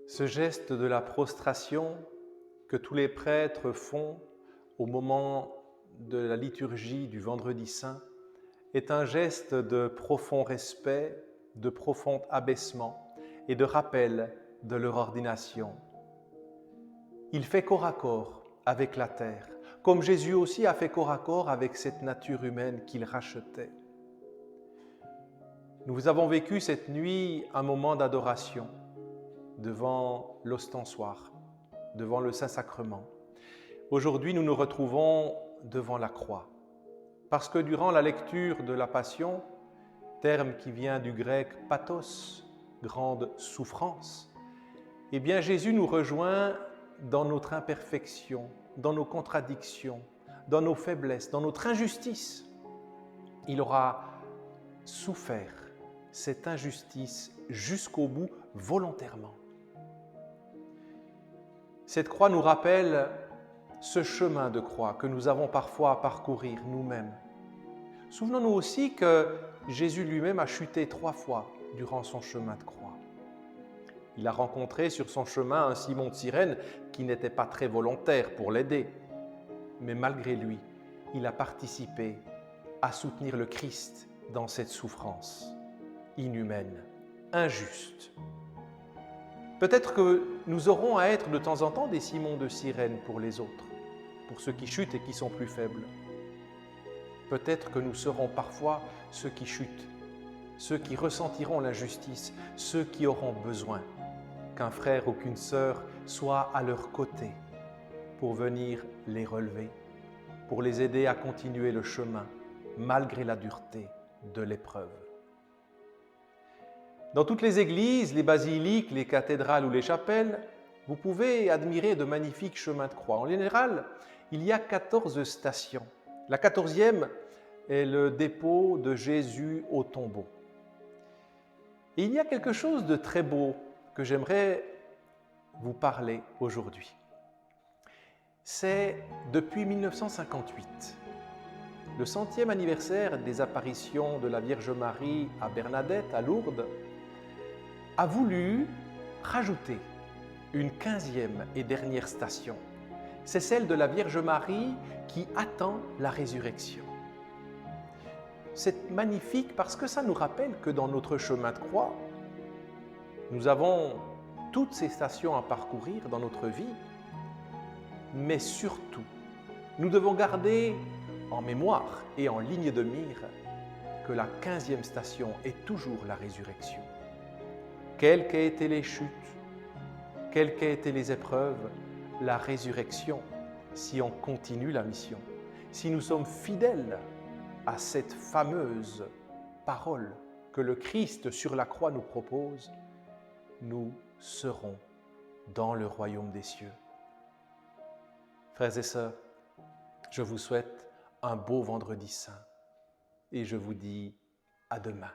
Ce geste de la prostration que tous les prêtres font au moment de la liturgie du Vendredi Saint est un geste de profond respect, de profond abaissement et de rappel de leur ordination. Il fait corps à corps avec la terre, comme Jésus aussi a fait corps à corps avec cette nature humaine qu'il rachetait. Nous avons vécu cette nuit un moment d'adoration devant l'ostensoir, devant le Saint-Sacrement. Aujourd'hui, nous nous retrouvons devant la croix, parce que durant la lecture de la Passion, terme qui vient du grec pathos, grande souffrance, eh bien Jésus nous rejoint dans notre imperfection, dans nos contradictions, dans nos faiblesses, dans notre injustice. Il aura souffert cette injustice jusqu'au bout volontairement. Cette croix nous rappelle ce chemin de croix que nous avons parfois à parcourir nous-mêmes. Souvenons-nous aussi que Jésus lui-même a chuté 3 fois durant son chemin de croix. Il a rencontré sur son chemin un Simon de Cyrène qui n'était pas très volontaire pour l'aider. Mais malgré lui, il a participé à soutenir le Christ dans cette souffrance inhumaine, injuste. Peut-être que nous aurons à être de temps en temps des Simons de Cyrène pour les autres, pour ceux qui chutent et qui sont plus faibles. Peut-être que nous serons parfois ceux qui chutent, ceux qui ressentiront l'injustice, ceux qui auront besoin qu'un frère ou qu'une sœur soit à leur côté pour venir les relever, pour les aider à continuer le chemin malgré la dureté de l'épreuve. Dans toutes les églises, les basiliques, les cathédrales ou les chapelles, vous pouvez admirer de magnifiques chemins de croix. En général, il y a 14 stations. La 14e est le dépôt de Jésus au tombeau. Et il y a quelque chose de très beau que j'aimerais vous parler aujourd'hui. C'est depuis 1958, le 100e anniversaire des apparitions de la Vierge Marie à Bernadette, à Lourdes, a voulu rajouter une 15e et dernière station. C'est celle de la Vierge Marie qui attend la résurrection. C'est magnifique parce que ça nous rappelle que dans notre chemin de croix, nous avons toutes ces stations à parcourir dans notre vie, mais surtout, nous devons garder en mémoire et en ligne de mire que la 15e station est toujours la résurrection. Quelles qu'aient été les chutes, quelles qu'aient été les épreuves, la résurrection, si on continue la mission, si nous sommes fidèles à cette fameuse parole que le Christ sur la croix nous propose, nous serons dans le royaume des cieux. Frères et sœurs, je vous souhaite un beau vendredi saint et je vous dis à demain.